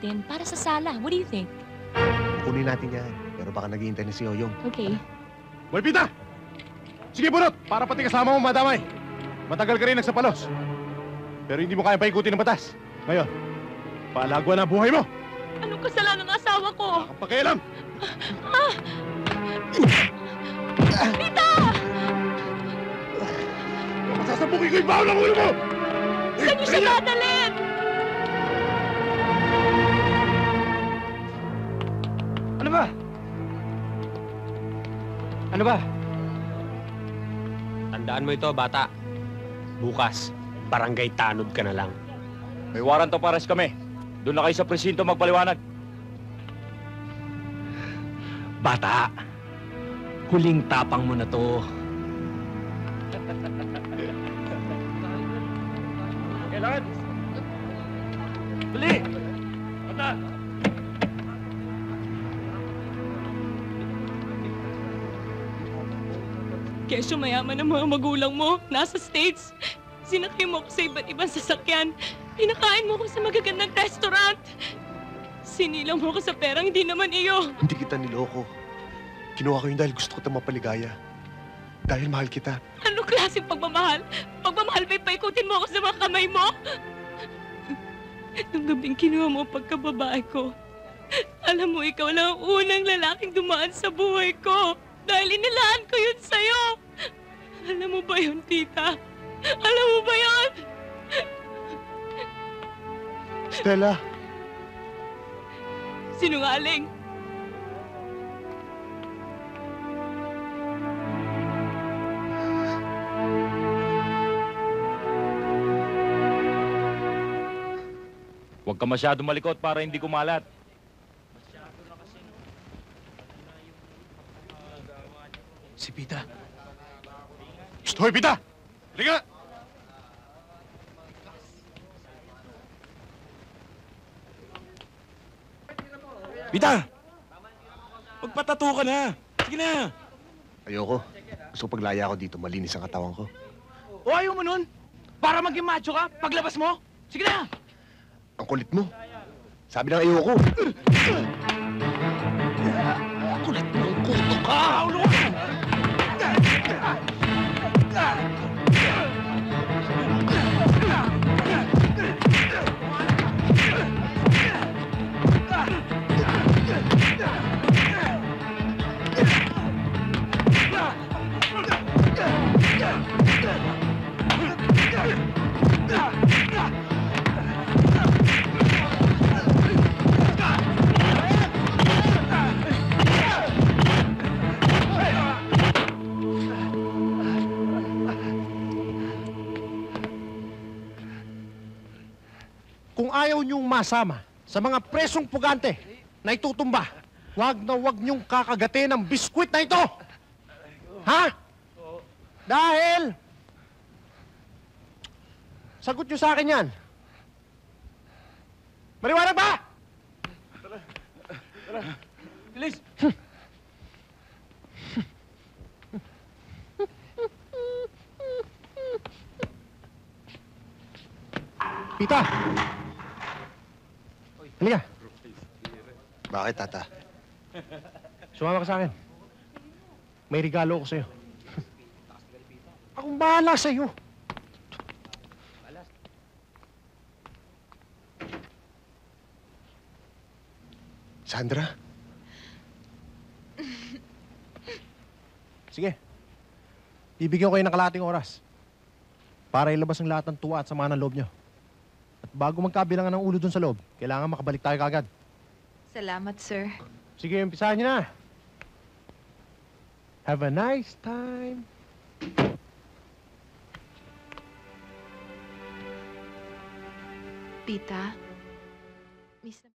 natin para sa sala. What do you think? Kunin natin yan. Pero baka naghihintay na si Yoyong. Okay. Boy Pita! Sige, bunot! Para pati kasama mo madamay. Matagal ka rin nagsapalos. Pero hindi mo kaya paikutin ng batas. Ngayon, palagwa na buhay mo! Anong kasalanan ng asawa ko? Kang pakialam! Rita! Masasabukin ko yung bawal ng ulo mo! Saan niyo siya dadalhin? Ano ba? Ano ba? Tandaan mo ito, bata. Bukas, barangay tanod ka na lang. May warrant of arrest kami. Doon na kayo sa presinto magpaliwanag. Bata, huling tapang mo na to. Kailangan! Dali! Bata! Kesyo mayaman ang mga magulang mo. Nasa States. Sinakay mo ko sa iba't ibang sasakyan. Pinakain mo ko sa magagandang restaurant. Sinilang mo ko sa perang hindi naman iyo. Hindi kita niloko. Kinuha ko yun dahil gusto ko itong mapaligaya. Dahil mahal kita. Ano klaseng pagmamahal? Pagmamahal ba'y paikutin mo ako sa mga kamay mo? Nung gabing kinuha mo ang pagkababae ko, alam mo, ikaw lang ang unang lalaking dumaan sa buhay ko. Dahil inilaan ko yun sa'yo. Alam mo ba yun, tita? Alam mo ba yun? Stella! Sinungaling. Huwag ka masyadong malikot para hindi kumalat. Si Pita. Shh! Hoy, Pita! Halika! Pita! Magpatato ka na! Sige na! Ayoko. Gusto ko paglaya ko dito, malinis ang katawan ko. O ayaw mo nun? Para maging macho ka? Paglabas mo? Sige na! Ang kulit mo. Sabi ng ayoko. Kulit mo, kuto ka! Ulo ka! Kung ayaw niyong masama sa mga presong pugante na itutumba, wag na wag niyong kakagatin ang biskwit na ito! Ha? Dahil... Sagot niyo sa akin yan. Maliwanag ba? Bilis! Pita! Halika. Bakit, tata? Sumama ka sa akin. May regalo ko sa'yo. Akong bahala sa'yo. Sandra? Sige. Bibigyan ko kayo ng kalahating oras para ilabas ang lahat ng tuwa at sama ng loob nyo. At bago magkabilangan ng ulo dun sa loob, kailangan makabalik tayo kagad. Salamat, sir. Sige, umpisahan nyo na. Have a nice time. Pita, miss na